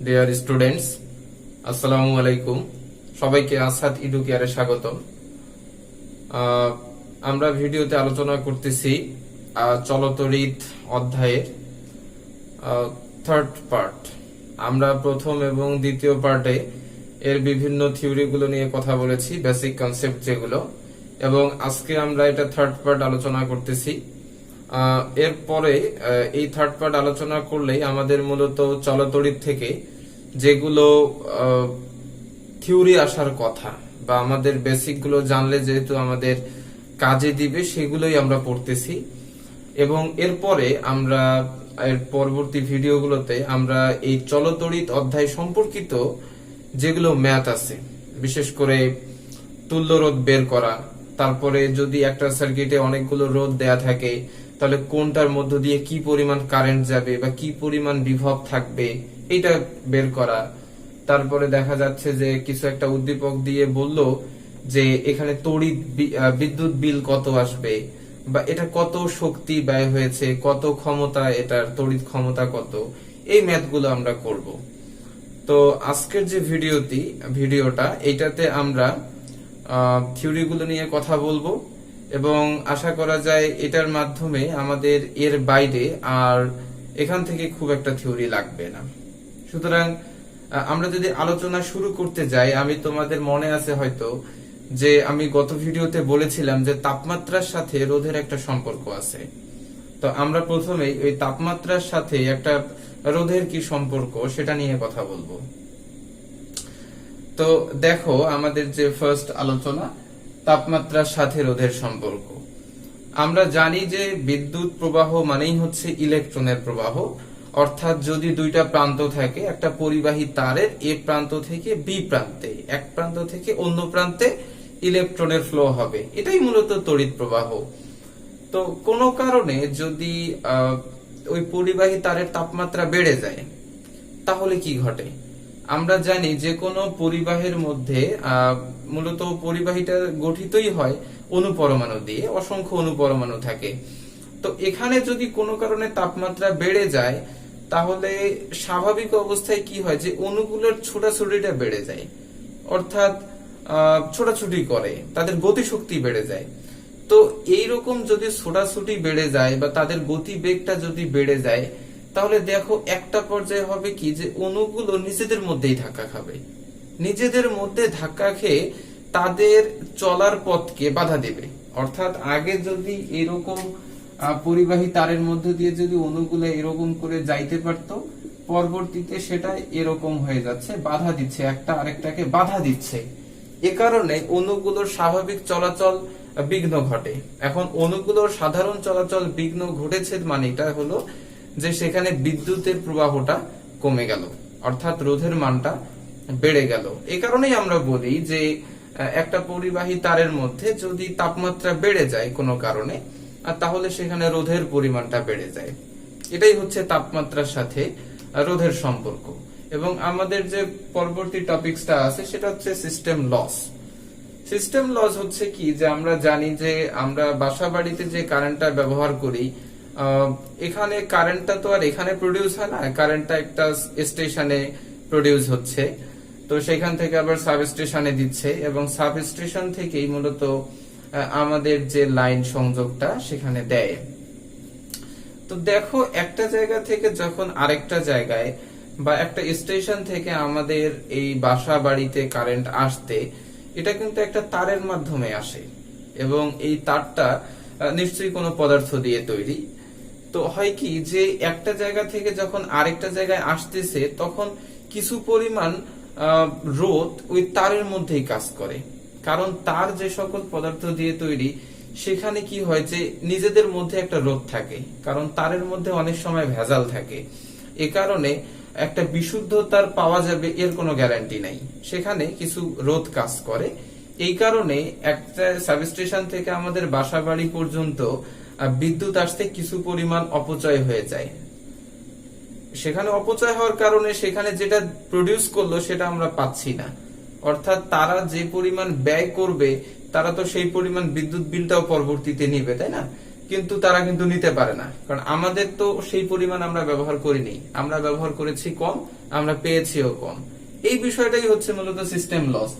Dear students, আসসালামু আলাইকুম। সবাইকে আসাদ এডুকেয়ারে স্বাগতম। আমরা ভিডিওতে আলোচনা করতেছি চলতরিৎ অধ্যায়ের থার্ড পার্ট। আমরা প্রথম এবং দ্বিতীয় পার্টে এর বিভিন্ন থিওরিগুলো নিয়ে কথা বলেছি, বেসিক কনসেপ্ট যেগুলো, এবং আজকে আমরা এটা থার্ড পার্ট আলোচনা করতেছি। এরপরে এই থার্ড পার্ট আলোচনা করলেই আমাদের মূলত চলতরিৎ থেকে যেগুলো থিওরি আসার কথা বা আমাদের বেসিক গুলো জানলে যেহেতু আমাদের কাজে দিবে সেগুলোই আমরা পড়তেছি। এবং এরপরে আমরা এর পরবর্তী ভিডিওগুলোতে আমরা এই চলতরিৎ অধ্যায় সম্পর্কিত যেগুলো ম্যাথ আছে, বিশেষ করে তুল্য রোধ বের করা, তারপরে যদি একটা সার্কিটে অনেকগুলো রোধ দেয়া থাকে তাহলে কোনটার মধ্য দিয়ে কি পরিমাণ কারেন্ট যাবে বা কি পরিমাণ বিভব থাকবে এটা বের করা। তারপরে দেখা যাচ্ছে যে কিছু একটা উদ্দীপক দিয়ে বলল যে এখানে তড়িৎ বিদ্যুৎ বিল কত আসবে বা এটা কত শক্তি ব্যয় হয়েছে, কত ক্ষমতা, এটার তড়িৎ ক্ষমতা কত, এই ম্যাথগুলো আমরা করব। তো আজকের যে ভিডিওটা এইটাতে আমরা থিওরিগুলো নিয়ে কথা বলবো এবং আশা করা যায় এটার মাধ্যমে আমাদের এর বাইরে আর এখান থেকে খুব একটা থিওরি লাগবে না। সুতরাং আমরা যদি আলোচনা শুরু করতে যাই, আমি তোমাদের মনে আছে হয়তো যে আমি গত ভিডিওতে বলেছিলাম যে তাপমাত্রার সাথে রোধের একটা সম্পর্ক আছে। তো আমরা প্রথমেই ওই তাপমাত্রার সাথে একটা রোধের কি সম্পর্ক সেটা নিয়ে কথা বলবো। তো দেখো, আমাদের যে ফার্স্ট আলোচনা তাপমাত্রার সাথে রোধের সম্পর্ক। আমরা জানি যে বিদ্যুৎ প্রবাহ মানেই হচ্ছে ইলেকট্রনের প্রবাহ, অর্থাৎ যদি দুইটা প্রান্ত থাকে, একটা পরিবাহী তারের এ প্রান্ত থেকে বি প্রান্তে, এক প্রান্ত থেকে অন্য প্রান্তে ইলেকট্রনের ফ্লো হবে, এটাই মূলত তড়িৎ প্রবাহ। তো কোনো কারণে যদি ওই পরিবাহী তারের তাপমাত্রা বেড়ে যায় তাহলে কি ঘটে? আমরা জানি যে কোনো পরিবাহের মধ্যে মূলত পরিবাহীটা গঠিতই হয় অণুপরমাণু দিয়ে, অসংখ্য অণুপরমাণু থাকে। তো এখানে যদি কোনো কারণে তাপমাত্রা বেড়ে যায় তাহলে স্বাভাবিক অবস্থায় কি হয় যে অণুগুলোর ছোটাছুটিটা বেড়ে যায়, অর্থাৎ ছোটাছুটি করে, তাদের গতিশক্তি বেড়ে যায়। তো এইরকম যদি ছোটাছুটি বেড়ে যায় বা তাদের গতিবেগটা যদি বেড়ে যায় তাহলে দেখো একটা পর্যায়ে হবে কি যে অণুগুলো নিজেদের মধ্যেই ধাক্কা খাবে, নিজেদের মধ্যে ধাক্কা খেয়ে তাদের চলার পথকে বাধা দেবে। অর্থাৎ আগে যদি এরকম পরিবাহী তারের মধ্যে দিয়ে যদি অণুগুলো এরকম করে যাইতে পারত, পরবর্তীতে সেটা এরকম হয়ে যাচ্ছে, বাধা দিচ্ছে, একটা আরেকটাকে বাধা দিচ্ছে। এ কারণে অণুগুলোর স্বাভাবিক চলাচল বিঘ্ন ঘটে। এখন অণুগুলোর সাধারণ চলাচল বিঘ্ন ঘটেছে মানে এটা হলো যে সেখানে বিদ্যুতের প্রবাহটা কমে গেল, অর্থাৎ রোধের মানটা বেড়ে গেল। এই কারণেই আমরা বলি যে একটা পরিবাহী তারের মধ্যে যদি তাপমাত্রা বেড়ে যায় কোনো কারণে তাহলে সেখানে রোধের পরিমাণটা বেড়ে যায়। এটাই হচ্ছে তাপমাত্রার সাথে রোধের সম্পর্ক। এবং আমাদের যে পরবর্তী টপিকসটা আছে সেটা হচ্ছে সিস্টেম লস। সিস্টেম লস হচ্ছে কি যে আমরা জানি যে আমরা বাসা বাড়িতে যে কারেন্টটা ব্যবহার করি, এখানে কারেন্টটা তো আর এখানে প্রডিউস হয় না, কারেন্টটা একটা স্টেশনে প্রডিউস হচ্ছে, তো সেখান থেকে আবার সাব স্টেশনে দিচ্ছে এবং সাব স্টেশন থেকেই মূলত আমাদের যে লাইন সংযোগটা সেখানে দেয়। তো দেখো, একটা জায়গা থেকে যখন আরেকটা জায়গায় বা একটা স্টেশন থেকে আমাদের এই বাসা বাড়িতে কারেন্ট আসতে, এটা কিন্তু একটা তারের মাধ্যমে আসে এবং এই তারটা নিশ্চয়ই কোনো পদার্থ দিয়ে তৈরি। তো হয় কি যে একটা জায়গা থেকে যখন আরেকটা জায়গায় আসতেছে তখন কিছু পরিমাণ রোধ ওই তারের মধ্যেই কাজ করে, কারণ তার যে সকল পদার্থ দিয়ে তৈরি সেখানে কি হয় যে নিজেদের মধ্যে একটা রোধ থাকে, কারণ তারের মধ্যে অনেক সময় ভেজাল থাকে। এ কারণে একটা বিশুদ্ধ তার পাওয়া যাবে এর কোনো গ্যারান্টি নাই, সেখানে কিছু রোধ কাজ করে। এই কারণে একটা সাবস্টেশন থেকে আমাদের বাসা বাড়ি পর্যন্ত বিদ্যুৎ আসতে কিছু পরিমাণ অপচয় হয়ে যায়। সেখানে অপচয় হওয়ার কারণে সেখানে যেটা প্রডিউস করলো সেটা আমরা পাচ্ছি না, অর্থাৎ তারা যে পরিমাণ ব্যয় করবে তারা তো সেই পরিমাণ বিদ্যুৎ বিলটাও পরবর্তীতে নিবে, তাই না? কিন্তু তারা কিন্তু নিতে পারে না, কারণ আমাদের তো সেই পরিমাণ আমরা ব্যবহার করিনি, আমরা ব্যবহার করেছি কম, আমরা পেয়েছিও কম। এই বিষয়টাই হচ্ছে মূলত সিস্টেম লস,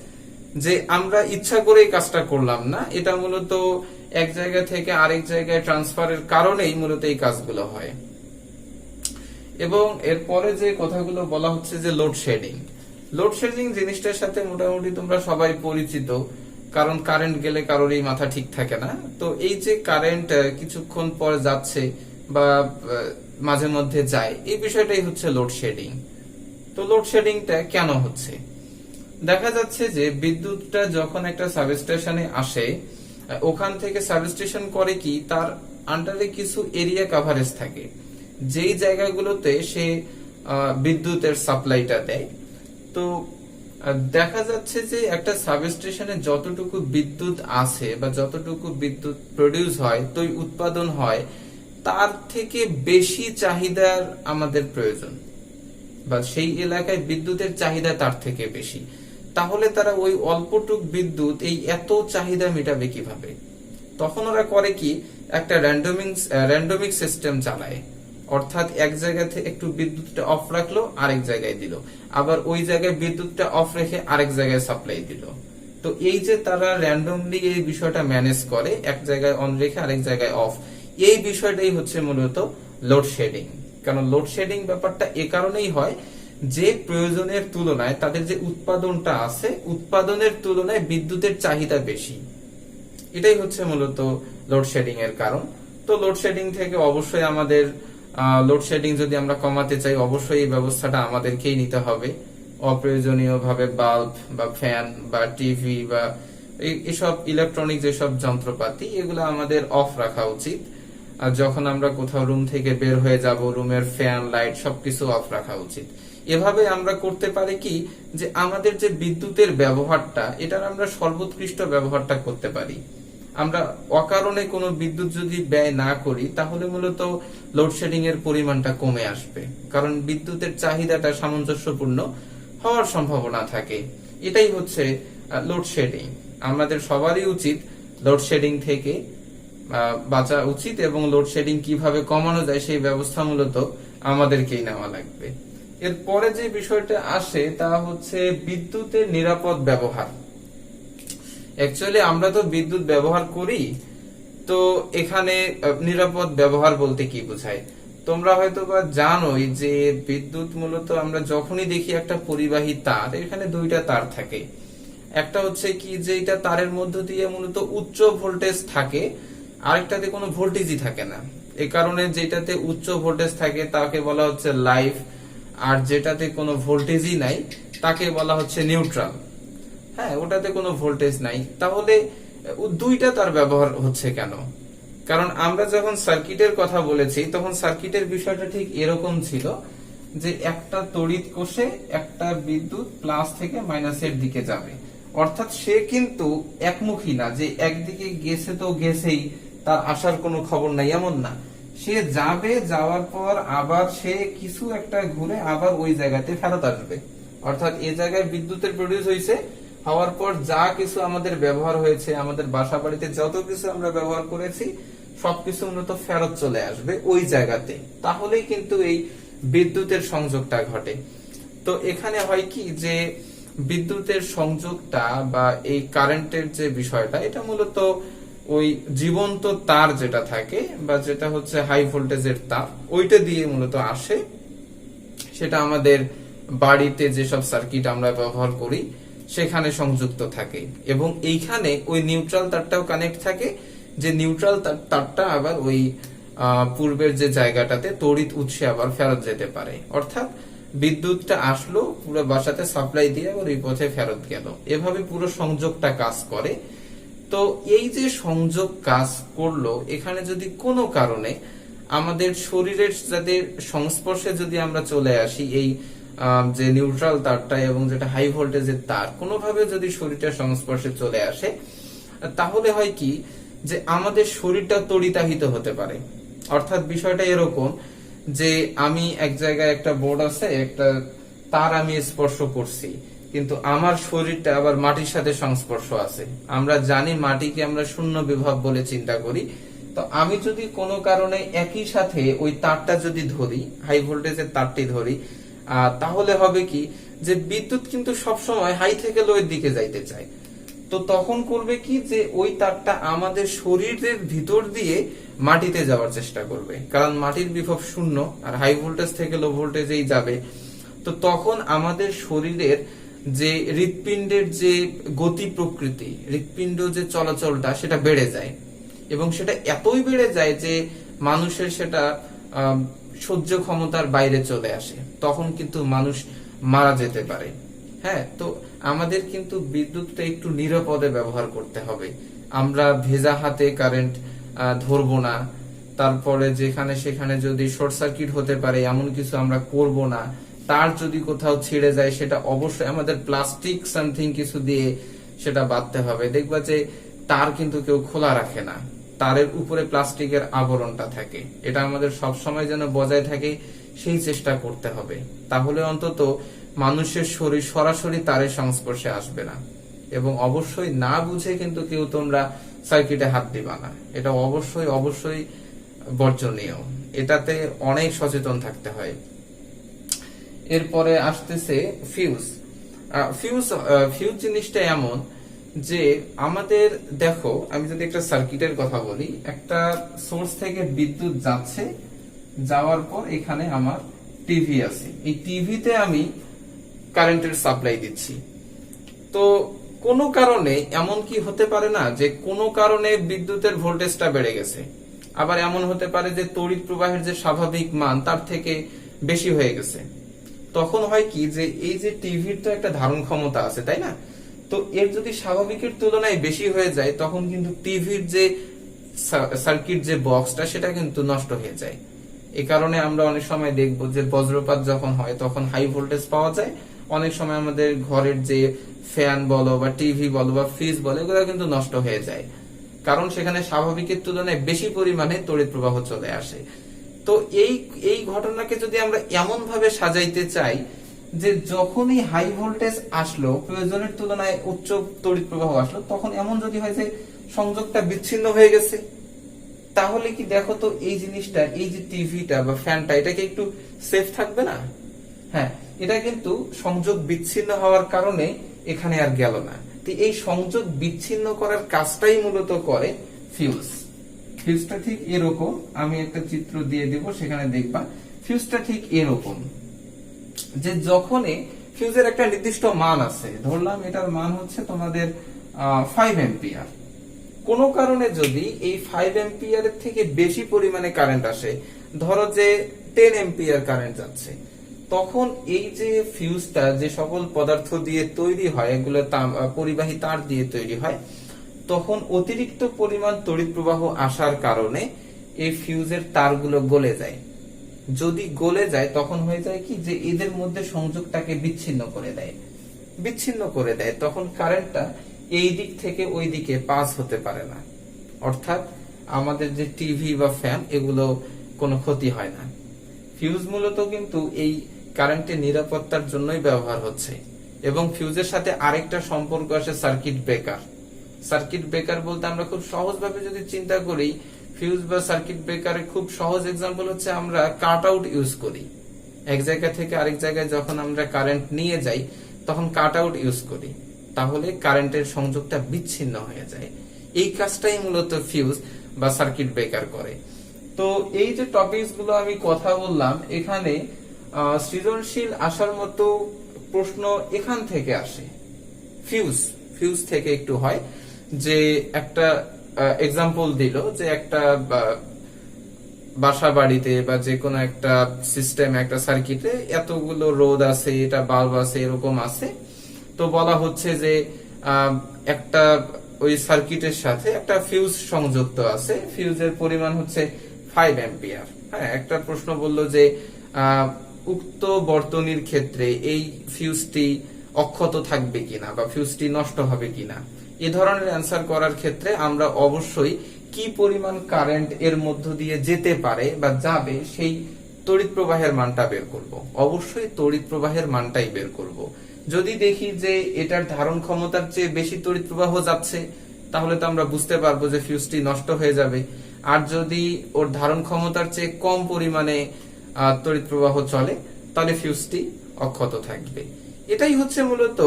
যে আমরা ইচ্ছা করে এই কাজটা করলাম না, এটা মূলত এক জায়গা থেকে আরেক জায়গায় ট্রান্সফারের কারণেই মূলত এই কাজগুলো হয়। এবং এরপরে যে কথাগুলো বলা হচ্ছে যে লোডশেডিং। লোডশেডিং জিনিসটার সাথে মোটামুটি তোমরা সবাই পরিচিত, কারণ কারেন্ট গেলে কারোরই মাথা ঠিক থাকে না। তো এই যে কারেন্ট কিছুক্ষণ পর যাচ্ছে বা মাঝে মধ্যে যায়, এই বিষয়টাই হচ্ছে লোডশেডিং। তো লোডশেডিংটা কেন হচ্ছে? দেখা যাচ্ছে যে বিদ্যুৎটা যখন একটা সাবস্টেশনে আসে, ওখান থেকে সাবস্টেশন করে কি, তার আন্ডারে কিছু এরিয়া কভারেজ থাকে, যেই জায়গাগুলোতে সে বিদ্যুতের সাপ্লাইটা দেয়। তো দেখা যাচ্ছে যে একটা সাবস্টেশনে যতটুকু বিদ্যুৎ আছে বা যতটুকু বিদ্যুৎ প্রডিউস হয়, তো উৎপাদন হয়, তার থেকে বেশি চাহিদার আমাদের প্রয়োজন, বা সেই এলাকায় বিদ্যুতের চাহিদা তার থেকে বেশি। তাহলে তারা ওই অল্পটুক বিদ্যুৎ এই এত চাহিদা মেটাবে কিভাবে? তখন ওরা করে কি, একটা র্যান্ডমিক সিস্টেম চালায়, অর্থাৎ এক জায়গা থেকে একটু বিদ্যুৎটা অফ রাখলো, আরেক জায়গায় দিল, আবার ওই জায়গায় বিদ্যুৎটা অফ রেখে আরেক জায়গায় সাপ্লাই দিল। তো এই যে তারা র্যান্ডমলি এই বিষয়টা ম্যানেজ করে, এক জায়গায় অন রেখে আরেক জায়গায় অফ, এই বিষয়টাই হচ্ছে মূলত লোডশেডিং। কারণ লোডশেডিং ব্যাপারটা এ কারণেই হয় যে প্রয়োজনের তুলনায় তাদের যে উৎপাদনটা আছে, উৎপাদনের তুলনায় বিদ্যুতের চাহিদা বেশি। এটাই হচ্ছে মূলত লোডশেডিং এর কারণ। তো লোডশেডিং থেকে অবশ্যই আমাদের লোডশেডিং যদি আমরা কমাতে চাই, অবশ্যই এই ব্যবস্থাটা আমাদেরকেই নিতে হবে। অপ্রয়োজনীয় ভাবে বাল্ব বা ফ্যান বা টিভি বা এসব ইলেকট্রনিক যেসব যন্ত্রপাতি, এগুলো আমাদের অফ রাখা উচিত। আর যখন আমরা কোথাও রুম থেকে বের হয়ে যাব, রুমের ফ্যান লাইট সবকিছু অফ রাখা উচিত। এভাবে আমরা করতে পারি কি, যে আমাদের যে বিদ্যুতের ব্যবহারটা, এটার আমরা সর্বোৎকৃষ্ট ব্যবহারটা করতে পারি। আমরা অকারণে কোনো বিদ্যুৎ যদি ব্যয় না করি, তাহলে মূলত লোডশেডিং এর পরিমাণটা কমে আসবে, কারণ বিদ্যুতের চাহিদাটা সামঞ্জস্যপূর্ণ হওয়ার সম্ভাবনা থাকে। এটাই হচ্ছে লোডশেডিং। আমাদের সবারই উচিত লোডশেডিং থেকে বাঁচা উচিত, এবং লোডশেডিং কিভাবে কমানো যায় সেই ব্যবস্থা মূলত আমাদেরকেই নেওয়া লাগবে। এরপরে যে বিষয়টা আসে তা হচ্ছে বিদ্যুতের নিরাপদ ব্যবহার। অ্যাকচুয়ালি আমরা তো বিদ্যুৎ ব্যবহার করি, তো এখানে নিরাপদ ব্যবহার বলতে কি বোঝায়? তোমরা হয়তো বা জানোই যে বিদ্যুৎ মূলত আমরা যখনই দেখি একটা পরিবাহী তার, এখানে দুইটা তার থাকে। একটা হচ্ছে কি, যে এটা তারের মধ্য দিয়ে মূলত উচ্চ ভোল্টেজ থাকে, আরেকটাতে কোনো ভোল্টেজই থাকে না। এই কারণে যেটাতে উচ্চ ভোল্টেজ থাকে তাকে বলা হচ্ছে লাইভ, আর যেটাতে কোনো ভোল্টেজই নাই তাকে বলা হচ্ছে নিউট্রাল। হ্যাঁ, ওটাতে কোনো ভোল্টেজ নাই। তাহলে দুইটা তার ব্যবহার হচ্ছে কেন? কারণ আমরা যখন সার্কিটের কথা বলেছি, তখন সার্কিটের বিষয়টা ঠিক এরকম ছিল যে একটা তড়িৎ কোষে একটা বিদ্যুৎ প্লাস থেকে মাইনাসের দিকে যাবে, অর্থাৎ সে কিন্তু একমুখী না, যে একদিকে গেছে তো গেছেই, তার আসার কোনো খবর নাই, এমন না। সে যাবে, যাওয়ার পর আবার সে কিছু একটা ঘুরে আবার ওই জায়গাতে ফেরত আসবে। অর্থাৎ এই জায়গায় বিদ্যুতের প্রডিউস হয়েছে, হওয়ার পর যা কিছু আমাদের ব্যবহার হয়েছে, আমাদের বাসা বাড়িতে যত কিছু আমরা ব্যবহার করেছি, সবকিছু মূলত ফেরত চলে আসবে ওই জায়গাতে। তাহলেই কিন্তু এই বিদ্যুতের সংযোগটা ঘটে। তো এখানে হয় কি, যে বিদ্যুতের সংযোগটা বা এই কারেন্টের যে বিষয়টা, এটা মূলত ওই জীবন্ত তার যেটা থাকে বা যেটা হচ্ছে হাই ভোল্টেজের তার, ওইটা দিয়ে মূলত আসে। সেটা আমাদের বাড়িতে যেসব সার্কিট আমরা ব্যবহার করি সেখানে সংযুক্ত থাকে, এবং এইখানে ওই নিউট্রাল তারটাও কানেক্ট থাকে, যে নিউট্রাল তারটা আবার ওই পূর্বের যে জায়গাটাতে তড়িৎ উৎসে আবার ফেরত যেতে পারে। অর্থাৎ বিদ্যুৎটা আসলো, পুরো বাসাতে সাপ্লাই দিয়ে আবার ওই পথে ফেরত গেল। এভাবে পুরো সংযোগটা কাজ করে। তো এই যে সংযোগ কাজ করলো, এখানে যদি কোনো কারণে আমাদের শরীরের যাদের সংস্পর্শে যদি আমরা চলে আসি, এই যে নিউট্রাল তারটা এবং যেটা হাই ভোল্টেজের তার কোনোভাবে যদি শরীরটার সংস্পর্শে চলে আসে, তাহলে হয় কি, যে আমাদের শরীরটা তড়িতাহিত হতে পারে। অর্থাৎ বিষয়টা এরকম যে আমি এক জায়গায় একটা বোর্ড আছে, একটা তার আমি স্পর্শ করছি, কিন্তু আমার শরীরটা আবার মাটির সাথে সংস্পর্শ আছে। আমরা জানি মাটিকে আমরা শূন্য বিভব বলে চিন্তা করি, তো আমি যদি কোনো কারণে একই সাথে ওই তারটা যদি ধরি, হাই ভোল্টেজের তারটি ধরি, তাহলে হবে কি যে বিদ্যুৎ কিন্তু সবসময় হাই থেকে লো এর দিকে যাইতে চায়। তো তখন করবে কি যে ওই তারটা আমাদের শরীরের ভিতর দিয়ে মাটিতে যাওয়ার চেষ্টা করবে, কারণ মাটির বিভব শূন্য আর হাই ভোল্টেজ থেকে লো ভোল্টেজেই যাবে। তো তখন আমাদের শরীরের যে হৃৎপিণ্ডের যে গতি প্রকৃতি, হৃৎপিণ্ড যে চলাচলটা সেটা বেড়ে যায়, এবং সেটা এতই বেড়ে যায় যে মানুষের সেটা সহ্য ক্ষমতার বাইরে চলে আসে, তখন কিন্তু মানুষ মারা যেতে পারে। হ্যাঁ, তো আমাদের কিন্তু বিদ্যুৎটা একটু নিরাপদে ব্যবহার করতে হবে। আমরা ভেজা হাতে কারেন্ট ধরবো না, তারপরে যেখানে সেখানে যদি শর্ট সার্কিট হতে পারে এমন কিছু আমরা করব না। তার যদি কোথাও ছিঁড়ে যায় সেটা অবশ্যই আমাদের প্লাস্টিক সামথিং কিছু দিয়ে সেটা বাঁধতে হবে। দেখবা যে তার কিন্তু কেউ খোলা রাখে না, তারের উপরে প্লাস্টিকের আবরণটা থাকে, এটা আমাদের সব সময় যেন বজায় থাকে সেই চেষ্টা করতে হবে। তাহলে অন্তত মানুষের শরীর সরাসরি তারের সংস্পর্শে আসবে না। এবং অবশ্যই না বুঝে কিন্তু কেউ তোমরা সার্কিটে হাত দিবা না, এটা অবশ্যই অবশ্যই বর্জনীয়, এটাতে অনেক সচেতন থাকতে হয়। এরপরে আসতেছে ফিউজ। ফিউজ জিনিসটা এমন যে আমাদের দেখো, আমি যদি একটা সার্কিটের কথা বলি, একটা সোর্স থেকে বিদ্যুৎ যাচ্ছে, যাওয়ার পর এখানে আমার টিভি আছে, এই টিভিতে আমি কারেন্টের সাপ্লাই দিচ্ছি। তো কোনো কারণে এমন কি হতে পারে না যে কোনো কারণে বিদ্যুতের ভোল্টেজটা বেড়ে গেছে, আবার এমন হতে পারে যে তড়িৎ প্রবাহের যে স্বাভাবিক মান তার থেকে বেশি হয়ে গেছে। তখন হয় কি যে এই যে টিভির তো একটা ধারণ ক্ষমতা আছে, তাই না? তো এর যদি স্বাভাবিকের তুলনায় বেশি হয়ে যায় তখন কিন্তু টিভির যে সার্কিট যে বক্সটা সেটা কিন্তু নষ্ট হয়ে যায়। এই কারণে আমরা অনেক সময় দেখবো যে বজ্রপাত যখন হয় তখন হাই ভোল্টেজ পাওয়া যায়, অনেক সময় আমাদের ঘরের যে ফ্যান বলো বা টিভি বলো বা ফ্রিজ বলো এগুলো কিন্তু নষ্ট হয়ে যায়, কারণ সেখানে স্বাভাবিকের তুলনায় বেশি পরিমাণে তড়িৎ প্রবাহ চলে আসে। তো এই ঘটনাকে যদি আমরা এমন ভাবে সাজাইতে চাই যে যখনই হাই ভোল্টেজ আসলো, প্রয়োজনের তুলনায় উচ্চ তড়িৎ প্রবাহ আসলো, তখন এমন যদি হয় যে সংযোগটা বিচ্ছিন্ন হয়ে গেছে, তাহলে কি দেখো তো এই জিনিসটা, এই যে টিভিটা বা ফ্যানটা, এটা কি একটু সেফ থাকবে না? হ্যাঁ, এটা কিন্তু সংযোগ বিচ্ছিন্ন হওয়ার কারণে এখানে আর গেল না। তো এই সংযোগ বিচ্ছিন্ন করার কাজটাই মূলত করে ফিউজ। ফিউজটা ঠিক এরকম, আমি একটা চিত্র দিয়ে দেব, সেখানে দেখবা ফিউজটা ঠিক এরকম যে যখনই ফিউজের একটা নির্দিষ্ট মান আছে, ধরলাম এটার মান হচ্ছে তোমাদের 5 এম্পিয়ার। কোনো কারণে যদি এই 5 এম্পিয়ারের থেকে বেশি পরিমাণে কারেন্ট আসে, ধরো যে 10 এম্পিয়ার কারেন্ট যাচ্ছে, তখন এই যে ফিউজটা যে সকল পদার্থ দিয়ে তৈরি হয়, এগুলো পরিবাহী তার দিয়ে তৈরি হয়, তখন অতিরিক্ত পরিমাণ তড়িৎ প্রবাহ আসার কারণে এই ফিউজের তারগুলো গলে যায়। যদি গলে যায় তখন হয়ে যায় কি যে এদের মধ্যে সংযোগটাকে বিচ্ছিন্ন করে দেয়, তখন কারেন্টটা এই দিক থেকে ওই দিকে পাস হতে পারে না, অর্থাৎ আমাদের যে টিভি বা ফ্যান এগুলো কোনো ক্ষতি হয় না। ফিউজ মূলত কিন্তু এই কারেন্টের নিরাপত্তার জন্যই ব্যবহার হচ্ছে। এবং ফিউজের সাথে আরেকটা সম্পর্ক আছে সার্কিট ব্রেকার। সার্কিট ব্রেকার বলতে আমরা খুব সহজভাবে যদি চিন্তা করি, ফিউজ বা সার্কিট ব্রেকারের খুব সহজ এক্সাম্পল হচ্ছে আমরা কাট আউট ইউজ করি। এক জায়গা থেকে আরেক জায়গায় যখন আমরা কারেন্ট নিয়ে যাই তখন কাট আউট ইউজ করি, তাহলে কারেন্টের সংযোগটা বিচ্ছিন্ন হয়ে যায়। এই কাজটাই মূলত ফিউজ বা সার্কিট ব্রেকার করে। তো এই যে টপিকস গুলো আমি কথা বললাম, এখানে সৃজনশীল আসার মতো প্রশ্ন এখান থেকে আসে, ফিউজ থেকে একটু হয়। যে একটা এক্সাম্পল দিল যে একটা বাসা বাড়িতে বা যে কোনো একটা সিস্টেম, একটা সার্কিটে এতগুলো রোধ আছে, এটা বাল্ব আছে, এরকম আছে। তো বলা হচ্ছে যে একটা ওই সার্কিটের সাথে একটা ফিউজ সংযুক্ত আছে, ফিউজের পরিমাণ হচ্ছে 5 এম্পিয়ার। হ্যাঁ, একটা প্রশ্ন বলল যে উক্ত বর্তনীর ক্ষেত্রে এই ফিউজটি অক্ষত থাকবে কিনা বা ফিউজটি নষ্ট হবে কিনা। এ ধরনের অ্যান্সার করার ক্ষেত্রে আমরা অবশ্যই কি পরিমাণ কারেন্ট এর মধ্য দিয়ে যেতে পারে বা যাবে সেই তড়িৎ প্রবাহের মানটা বের করব। অবশ্যই তড়িৎ প্রবাহের মানটাই বের করব। যদি দেখি যে এটার ধারণ ক্ষমতার চেয়ে বেশি তড়িৎ প্রবাহ যাচ্ছে, তাহলে তো আমরা বুঝতে পারবো যে ফিউজটি নষ্ট হয়ে যাবে। আর যদি ওর ধারণ ক্ষমতার চেয়ে কম পরিমাণে তড়িৎ প্রবাহ চলে তাহলে ফিউজটি অক্ষত থাকবে। এটাই হচ্ছে মূলত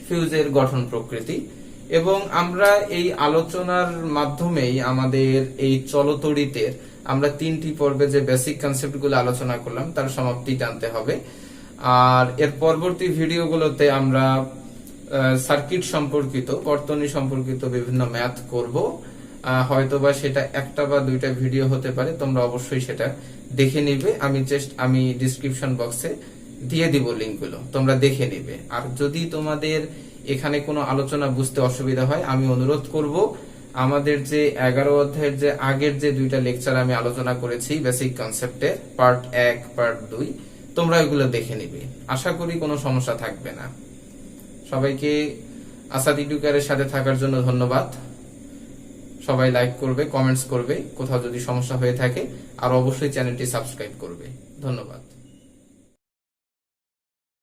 ফিউজের গঠন প্রকৃতি। এবং আমরা এই আলোচনার মাধ্যমেই আমাদের এই চলতড়িতের আমরা 3টি পর্বে যে বেসিক কনসেপ্ট গুলো আলোচনা করলাম তার সমাপ্তি টানতে হবে। আর এর পরবর্তী ভিডিওগুলোতে আমরা সার্কিট সম্পর্কিত, বর্তনী সম্পর্কিত বিভিন্ন ম্যাথ করব। হয়তোবা সেটা একটা বা দুইটা ভিডিও হতে পারে, তোমরা অবশ্যই সেটা দেখে নিবে। আমি ডিসক্রিপশন বক্সে দিয়ে দিব লিঙ্কগুলো, তোমরা দেখে নিবে। আর যদি তোমাদের এখানে কোনো আলোচনা বুঝতে অসুবিধা হয়, আমি অনুরোধ করব আমাদের যে 11 অধ্যায়ের যে আগের যে 2টা লেকচার আমি আলোচনা করেছি বেসিক কনসেপ্টের পার্ট 1 পার্ট 2, তোমরা এগুলো দেখে নিবে। আশা করি কোনো সমস্যা থাকবে না। সবাইকে আসাদ এডুকেয়ারের সাথে থাকার জন্য ধন্যবাদ। সবাই লাইক করবে, কমেন্টস করবে কোথাও যদি সমস্যা হয়ে থাকে, আর অবশ্যই চ্যানেলটি সাবস্ক্রাইব করবে। ধন্যবাদ।